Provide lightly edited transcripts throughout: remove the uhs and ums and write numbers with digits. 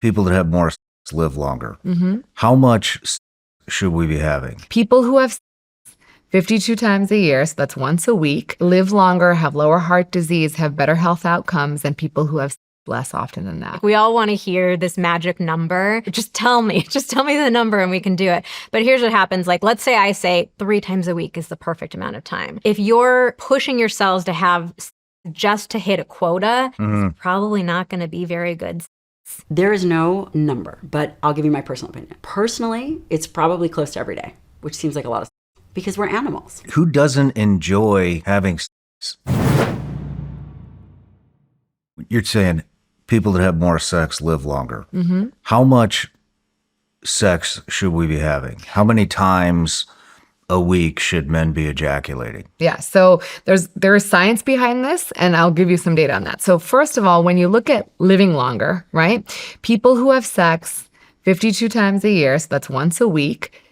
People that have more live longer. How much should we be having? People who have 52 times a year, so that's once a week, live longer, have lower heart disease, have better health outcomes than people who have less often than that. We all want to hear this magic number. Just tell me the number and we can do it. But here's what happens. Like, let's say I say 3 times a week is the perfect amount of time. If you're pushing your cells to have just to hit a quota, it's probably not going to be very good. There is no number, but I'll give you my personal opinion. Personally, it's probably close to every day, which seems like a lot of because we're animals. Who doesn't enjoy having sex? You're saying people that have more sex live longer. How much sex should we be having? How many times a week should men be ejaculating? Yeah, so there is science behind this, and I'll give you some data on that. So first of all, when you look at living longer, right? People who have sex 52 times a year, so that's once a week,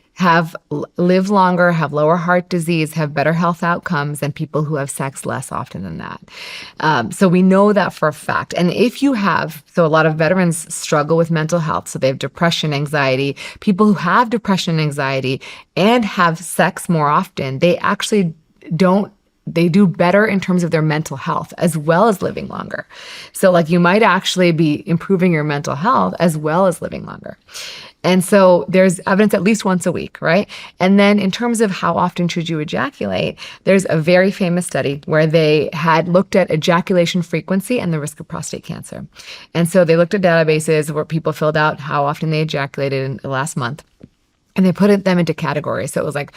live longer, have lower heart disease, have better health outcomes than people who have sex less often than that. So we know that for a fact. And if you have, so a lot of veterans struggle with mental health. So they have depression, anxiety. People who have depression and anxiety and have sex more often, they actually they do better in terms of their mental health as well as living longer. So like you might actually be improving your mental health as well as living longer. And so there's evidence at least once a week, right? And then in terms of how often should you ejaculate, there's a very famous study where they had looked at ejaculation frequency and the risk of prostate cancer. And so they looked at databases where people filled out how often they ejaculated in the last month. And they put them into categories. So it was like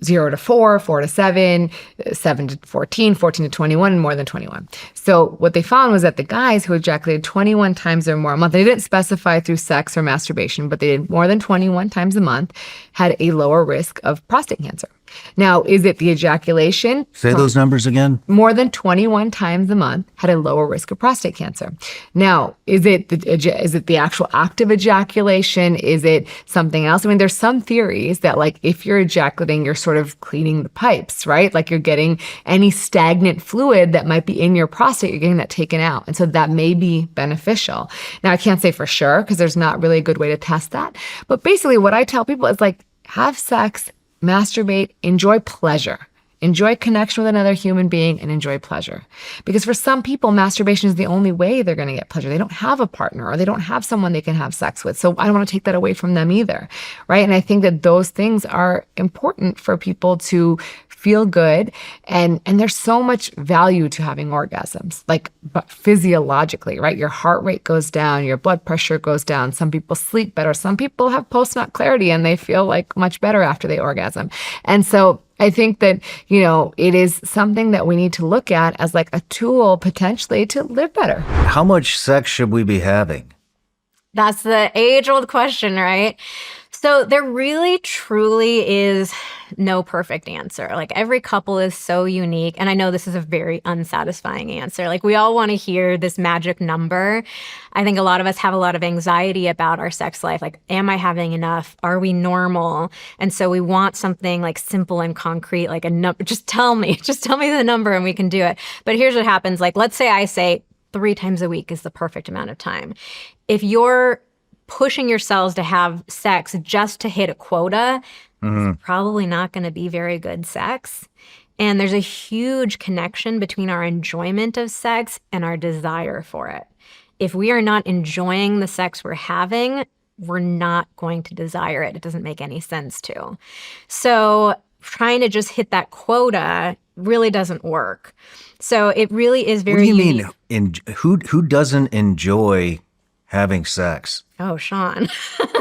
0 to 4, 4 to 7, 7 to 14, 14 to 21, and more than 21. So what they found was that the guys who ejaculated 21 times or more a month, they didn't specify through sex or masturbation, but they did more than 21 times a month, had a lower risk of prostate cancer. Now, is it the ejaculation? Say those numbers again. More than 21 times a month had a lower risk of prostate cancer. Now, is it the actual act of ejaculation? Is it something else? I mean, there's some theories that like if you're ejaculating, you're sort of cleaning the pipes, right? Like you're getting any stagnant fluid that might be in your prostate, you're getting that taken out. And so that may be beneficial. Now, I can't say for sure because there's not really a good way to test that. But basically what I tell people is like, have sex, masturbate, enjoy pleasure. Enjoy connection with another human being and enjoy pleasure. Because for some people, masturbation is the only way they're going to get pleasure. They don't have a partner or they don't have someone they can have sex with. So I don't want to take that away from them either, right? And I think that those things are important for people to feel good. And there's so much value to having orgasms, like but physiologically, right? Your heart rate goes down, your blood pressure goes down. Some people sleep better. Some people have post-nut clarity and they feel like much better after they orgasm. And so I think that, it is something that we need to look at as like a tool potentially to live better. How much sex should we be having? That's the age-old question, right? So there really, truly is no perfect answer. Like every couple is so unique. And I know this is a very unsatisfying answer. Like we all want to hear this magic number. I think a lot of us have a lot of anxiety about our sex life. Like, am I having enough? Are we normal? And so we want something like simple and concrete, like a number. Just tell me the number and we can do it. But here's what happens. Like, let's say I say 3 times a week is the perfect amount of time. If you're pushing your cells to have sex just to hit a quota, it's probably not going to be very good sex. And there's a huge connection between our enjoyment of sex and our desire for it. If we are not enjoying the sex we're having, we're not going to desire it. It doesn't make any sense to. So trying to just hit that quota really doesn't work. So it really is very unique. What do you mean? Who doesn't enjoy having sex? Oh, Shawn.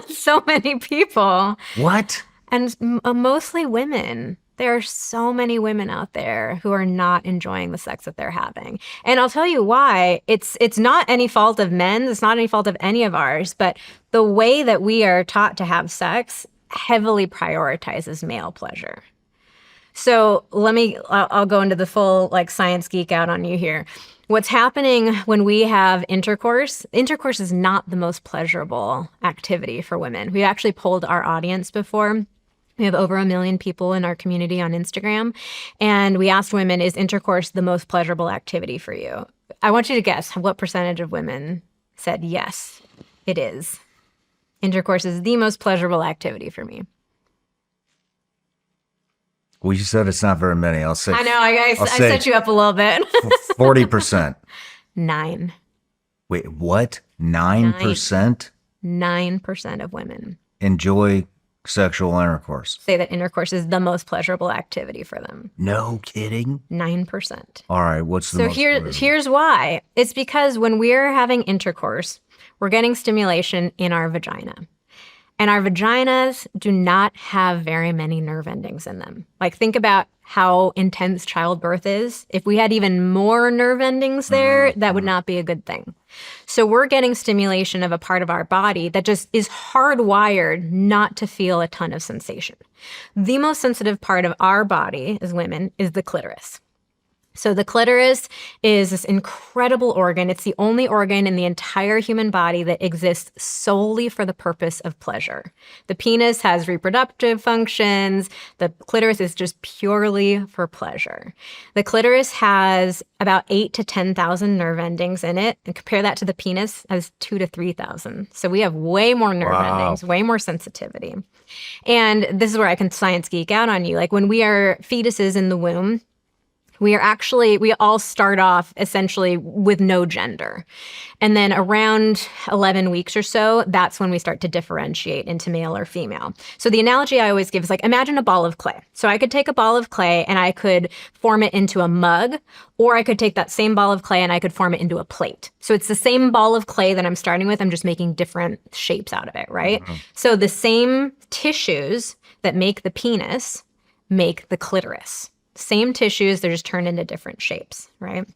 So many people. What? And mostly women. There are so many women out there who are not enjoying the sex that they're having. And I'll tell you why. It's not any fault of men. It's not any fault of any of ours. But the way that we are taught to have sex heavily prioritizes male pleasure. So I'll go into the full like science geek out on you here. What's happening when we have intercourse is not the most pleasurable activity for women. We actually polled our audience before. We have over 1 million people in our community on Instagram. And we asked women, is intercourse the most pleasurable activity for you? I want you to guess what percentage of women said yes. It is. Intercourse is the most pleasurable activity for me. Well, you said it's not very many. I'll say I know, I I'll say set you up a little bit. 40%. 9. Wait, what? 9% 9% of women enjoy sexual intercourse? say that intercourse is the most pleasurable activity for them. No kidding. 9%. All right, what's the So most pleasurable? here's why. It's because when we're having intercourse, we're getting stimulation in our vagina. And our vaginas do not have very many nerve endings in them. Like, think about how intense childbirth is. If we had even more nerve endings there, that would not be a good thing. So we're getting stimulation of a part of our body that just is hardwired not to feel a ton of sensation. The most sensitive part of our body as women is the clitoris. So the clitoris is this incredible organ. It's the only organ in the entire human body that exists solely for the purpose of pleasure. The penis has reproductive functions. The clitoris is just purely for pleasure. The clitoris has about 8 to 10,000 nerve endings in it. And compare that to the penis has 2 to 3,000. So we have way more nerve endings, way more sensitivity. And this is where I can science geek out on you. Like, when we are fetuses in the womb, we all start off essentially with no gender. And then around 11 weeks or so, that's when we start to differentiate into male or female. So the analogy I always give is like, imagine a ball of clay. So I could take a ball of clay and I could form it into a mug, or I could take that same ball of clay and I could form it into a plate. So it's the same ball of clay that I'm starting with. I'm just making different shapes out of it, right? Mm-hmm. So the same tissues that make the penis make the clitoris. Same tissues, they're just turned into different shapes, right?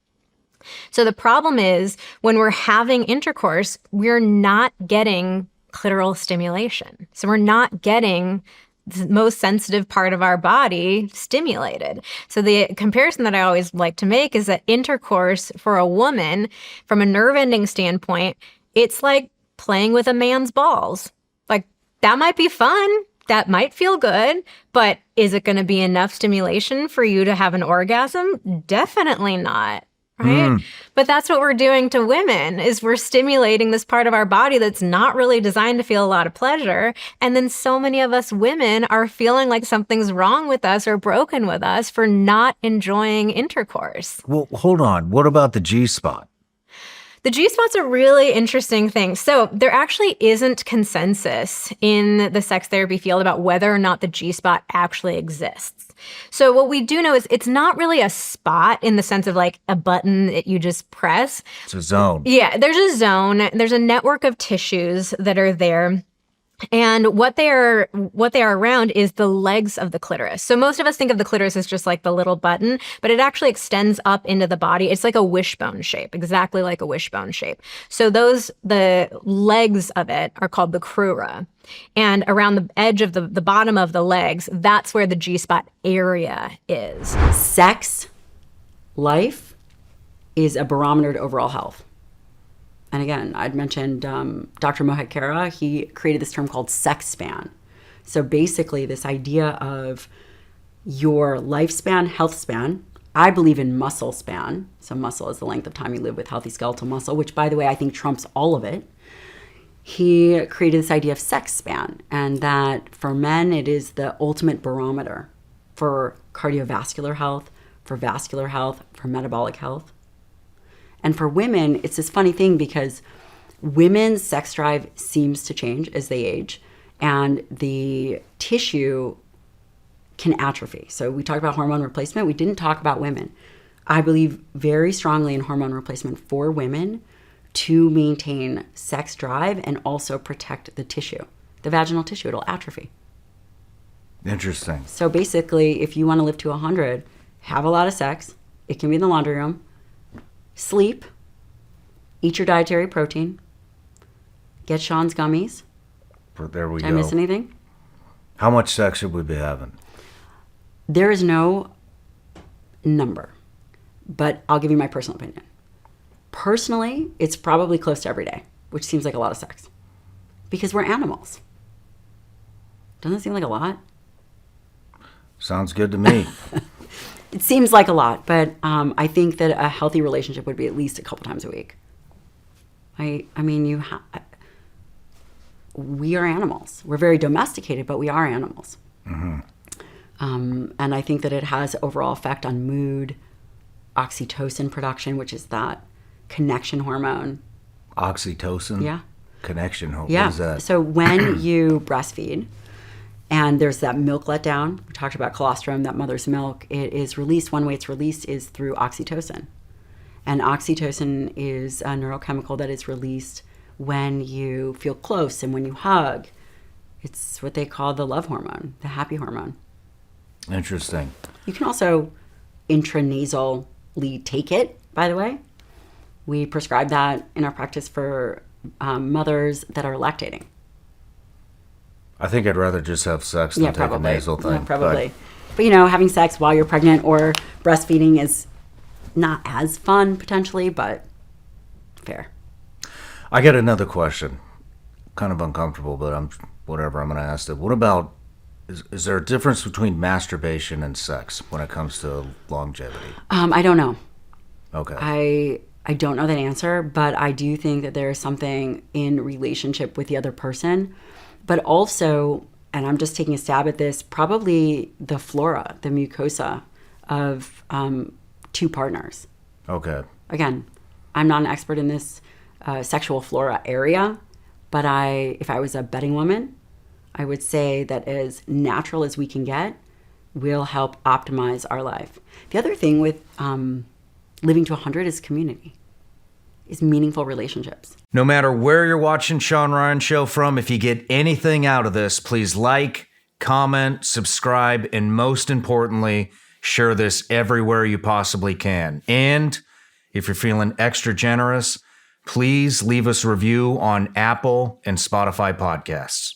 So the problem is when we're having intercourse, we're not getting clitoral stimulation. So we're not getting the most sensitive part of our body stimulated. So the comparison that I always like to make is that intercourse for a woman, from a nerve ending standpoint, it's like playing with a man's balls. Like, that might be fun. That might feel good, but is it going to be enough stimulation for you to have an orgasm? Definitely not, right? But that's what we're doing to women, is we're stimulating this part of our body that's not really designed to feel a lot of pleasure. And then so many of us women are feeling like something's wrong with us or broken with us for not enjoying intercourse. Well, hold on. What about the G-spot? The G-spot's a really interesting thing. So there actually isn't consensus in the sex therapy field about whether or not the G-spot actually exists. So what we do know is it's not really a spot in the sense of like a button that you just press. It's a zone. Yeah, there's a zone. There's a network of tissues that are there. And what they are around is the legs of the clitoris. So most of us think of the clitoris as just like the little button, but it actually extends up into the body. It's like a wishbone shape, exactly like a wishbone shape. So the legs of it are called the crura. And around the edge of the bottom of the legs, that's where the G-spot area is. Sex life is a barometer to overall health. And again, I'd mentioned Dr. Mohit Khera. He created this term called sex span. So basically this idea of your lifespan, health span. I believe in muscle span. So muscle is the length of time you live with healthy skeletal muscle, which, by the way, I think trumps all of it. He created this idea of sex span, and that for men, it is the ultimate barometer for cardiovascular health, for vascular health, for metabolic health. And for women, it's this funny thing because women's sex drive seems to change as they age, and the tissue can atrophy. So we talked about hormone replacement. We didn't talk about women. I believe very strongly in hormone replacement for women to maintain sex drive and also protect the tissue. The vaginal tissue, it'll atrophy. Interesting. So basically, if you want to live to 100, have a lot of sex. It can be in the laundry room. Sleep, eat your dietary protein, get Shawn's gummies. There we Did go. I miss anything? How much sex should we be having? There is no number, but I'll give you my personal opinion. Personally, it's probably close to every day, which seems like a lot of sex because we're animals. Doesn't it seem like a lot? Sounds good to me. It seems like a lot, but I think that a healthy relationship would be at least a couple times a week. I mean, we are animals. We're very domesticated, but we are animals. And I think that it has overall effect on mood, oxytocin production, which is that connection hormone. Oxytocin? Yeah. Connection hormone. Yeah. What is that? So when you breastfeed and there's that milk letdown, we talked about colostrum, that mother's milk, it is released. One way it's released is through oxytocin. And oxytocin is a neurochemical that is released when you feel close and when you hug. It's what they call the love hormone, the happy hormone. Interesting. You can also intranasally take it, by the way. We prescribe that in our practice for mothers that are lactating. I think I'd rather just have sex than take a nasal thing. Yeah, probably. But, you know, having sex while you're pregnant or breastfeeding is not as fun, potentially, but fair. I got another question. Kind of uncomfortable, but I'm going to ask it. What about, is there a difference between masturbation and sex when it comes to longevity? I don't know. Okay. I don't know that answer, but I do think that there is something in relationship with the other person. But also, and I'm just taking a stab at this, probably the flora, the mucosa of two partners. Okay. Again, I'm not an expert in this sexual flora area, but if I was a betting woman, I would say that as natural as we can get will help optimize our life. The other thing with living to 100 is community, is meaningful relationships. No matter where you're watching Shawn Ryan Show from, if you get anything out of this, please like, comment, subscribe, and most importantly, share this everywhere you possibly can. And if you're feeling extra generous, please leave us a review on Apple and Spotify podcasts.